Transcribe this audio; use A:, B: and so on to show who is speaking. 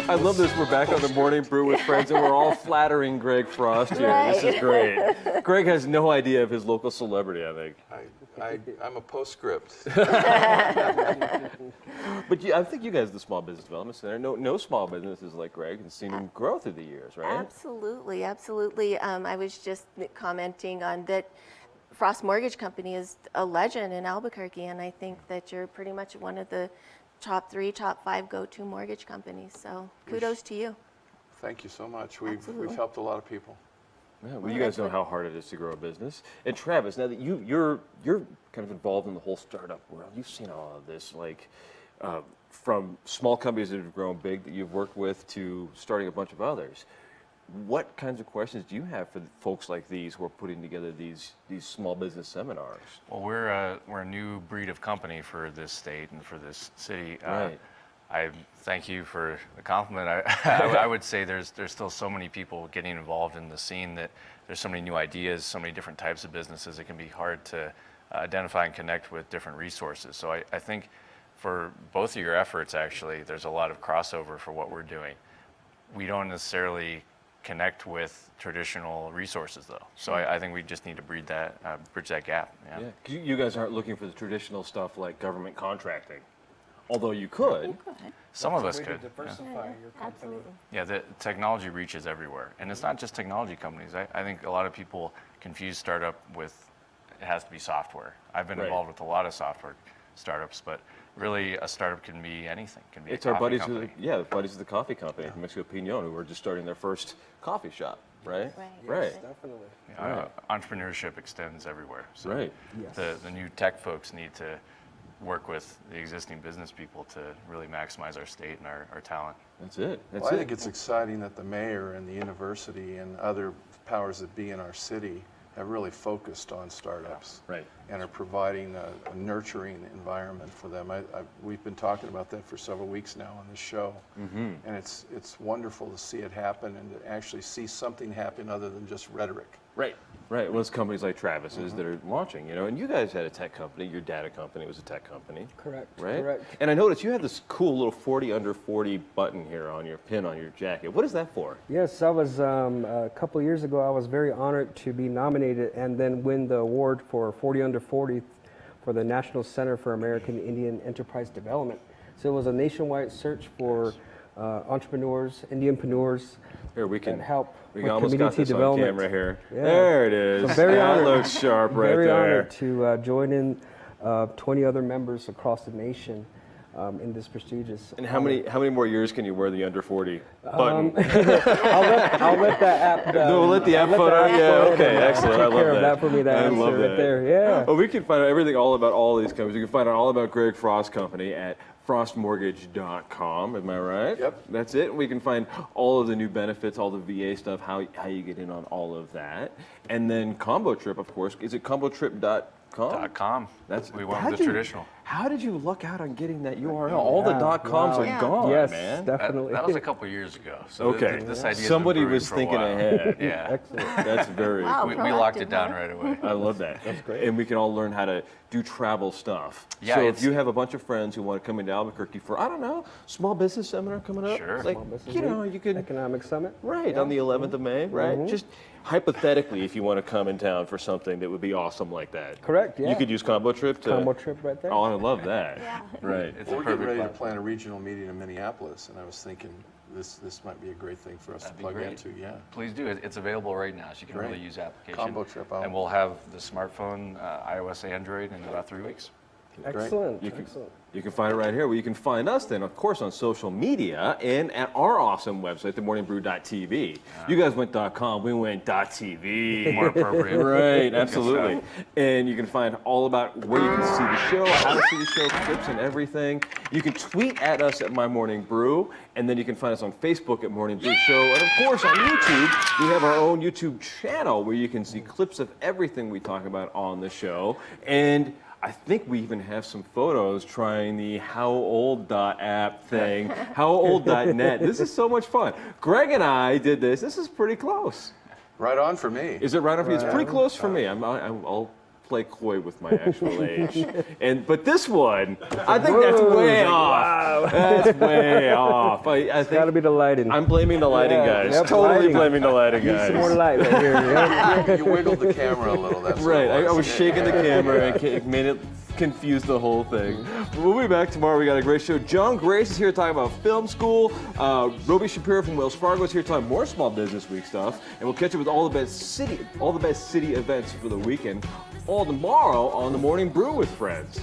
A: I love this. We're back on the Morning Brew with friends, and we're all flattering Greg Frost here.
B: Right.
A: This is great. Greg has no idea of his local celebrity, I think.
C: I'm a postscript.
A: But I think you guys, the Small Business Development Center, know small businesses like Greg and seen them grow through the years, right?
B: Absolutely, absolutely. I was just commenting on that. Frost Mortgage Company is a legend in Albuquerque, and I think that you're pretty much one of the top 3, top 5 go-to mortgage companies. So kudos to you.
C: Thank you so much. We've helped a lot of people.
A: Yeah, well, you guys know how hard it is to grow a business. And Travis, now that you're kind of involved in the whole startup world, you've seen all of this, like from small companies that have grown big that you've worked with to starting a bunch of others. What kinds of questions do you have for folks like these who are putting together these small business seminars?
D: Well, we're a new breed of company for this state and for this city.
A: Right.
D: I thank you for the compliment. I would say there's still so many people getting involved in the scene that there's so many new ideas, so many different types of businesses. It can be hard to identify and connect with different resources. So I think for both of your efforts, actually, there's a lot of crossover for what we're doing. We don't necessarily connect with traditional resources, though. So I think we just need to bridge that gap. Yeah.
A: 'Cause you guys aren't looking for the traditional stuff like government contracting, although you could.
D: Some of us
E: Way to
D: could.
E: diversify your company.
B: Absolutely.
D: Yeah, the technology reaches everywhere. And it's not just technology companies. I think a lot of people confuse startup with it has to be software. I've been
A: Right.
D: involved with a lot of software startups, but really a startup can be anything. Can be
A: It's
D: a
A: our
D: coffee
A: buddies,
D: company.
A: the buddies of the coffee company, Mexico Pinon, who are just starting their first coffee shop, right? Right.
E: Definitely.
D: Entrepreneurship extends everywhere. So
A: Right.
E: Yes.
D: the new tech folks need to work with the existing business people to really maximize our state and our talent.
A: That's it. That's
C: Well, I
A: it.
C: think it's exciting that the mayor and the university and other powers that be in our city have really focused on startups.
A: Right.
C: And are providing a nurturing environment for them. We've been talking about that for several weeks now on this show.
A: Mm-hmm.
C: And it's wonderful to see it happen and to actually see something happen other than just rhetoric.
A: Right. Right. Well, it's companies like Travis's that are launching, and you guys had a tech company. Your data company was a tech company.
E: Correct.
A: Right?
E: Correct.
A: And I noticed you had this cool little 40 under 40 button here on your pin on your jacket. What is that for?
E: Yes, I was a couple of years ago. I was very honored to be nominated and then win the award for 40 under 40 for the National Center for American Indian Enterprise Development. So it was a nationwide search for entrepreneurs, Indianpreneurs
A: Here we can
E: that help
A: we
E: with
A: almost got
E: community
A: this on
E: development.
A: camera here.
E: Yeah.
A: There it is.
E: So very
A: that
E: honored.
A: looks sharp right
E: Very
A: there.
E: honored to join in 20 other members across the nation in this prestigious.
A: And how many more years can you wear the under 40 button?
E: I'll let that app.
A: No, we'll let the app photo. Yeah, okay, excellent. I love
E: Take care
A: that.
E: of that for me. That
A: I
E: answer
A: love
E: right
A: that.
E: there. Yeah.
A: Well, we can find out everything all about all of these companies. You can find out all about Greg Frost Company at frostmortgage.com. Am I right?
C: Yep.
A: That's it. We can find all of the new benefits, all the VA stuff, how you get in on all of that. And then Combo Trip, of course. Is it combotrip.com?
D: .com.
A: That's
D: we went with the traditional.
A: How did you luck out on getting that URL? All the .coms
E: wow.
A: are
B: Yeah.
A: gone,
E: Yes,
A: man.
E: definitely.
D: That was a couple years ago. So
A: Okay.
D: this idea
A: Somebody was thinking ahead.
D: Yeah.
E: Excellent.
A: That's very
B: Wow.
A: cool.
D: We locked it
B: Proactive,
D: down
B: huh?
D: right away.
A: I love that. That's great. And we can all learn how to do travel stuff.
D: Yeah,
A: so if
D: it's-
A: you have a bunch of friends who want to come into Albuquerque for, I don't know, small business seminar coming up.
D: Sure.
A: Like,
E: Small Business
A: you know,
E: Week,
A: you could,
E: Economic Summit.
A: right, on the 11th of May, right? Just hypothetically, if you want to come in town for something that would be awesome like that.
E: Correct, yeah.
A: You could use Combo Trip to.
E: Combo Trip right there.
A: Oh, I love that.
B: Yeah.
A: Right.
D: It's
C: We're
D: a
C: getting
D: perfect
C: ready to
D: platform.
C: plan a regional meeting in Minneapolis, and I was thinking this might be a great thing for us
D: That'd
C: to
D: be
C: plug
D: great.
C: into. Yeah.
D: Please do. It's available right now, so you can
C: Great.
D: really use the application.
C: Combo Trip out.
D: And we'll have the smartphone, iOS, Android in about 3 weeks.
E: Excellent.
A: You can,
E: Excellent.
A: you can find it right here. Well, you can find us then, of course, on social media and at our awesome website, themorningbrew.tv. You guys went .com, we went .tv.
D: More appropriate.
A: Right, absolutely. And you can find all about where you can see the show, how to see the show, clips and everything. You can tweet at us at My Morning Brew, and then you can find us on Facebook at Morning Brew Show. And of course, on YouTube, we have our own YouTube channel where you can see clips of everything we talk about on the show. And I think we even have some photos trying the howold.app thing, howold.net. This is so much fun. Greg and I did this. This is pretty close.
C: Right on for me.
A: Is it right on for you? It's pretty close for me. I'll play coy with my actual age. But this one, I think that's way off. That's way off. I think
E: Got to be the lighting.
A: I'm blaming the lighting guys.
E: Yep,
A: Totally
E: lighting.
A: blaming the lighting guys.
E: Some more light right here. Yeah.
C: You wiggled the camera a little. That's
A: Right,
C: what it
A: I was shaking the camera and it made it confuse the whole thing. We'll be back tomorrow. We got a great show. John Grace is here talking about film school. Roby Shapiro from Wells Fargo is here talking more Small Business Week stuff. And we'll catch up with all the best city events for the weekend. All tomorrow on the Morning Brew with friends.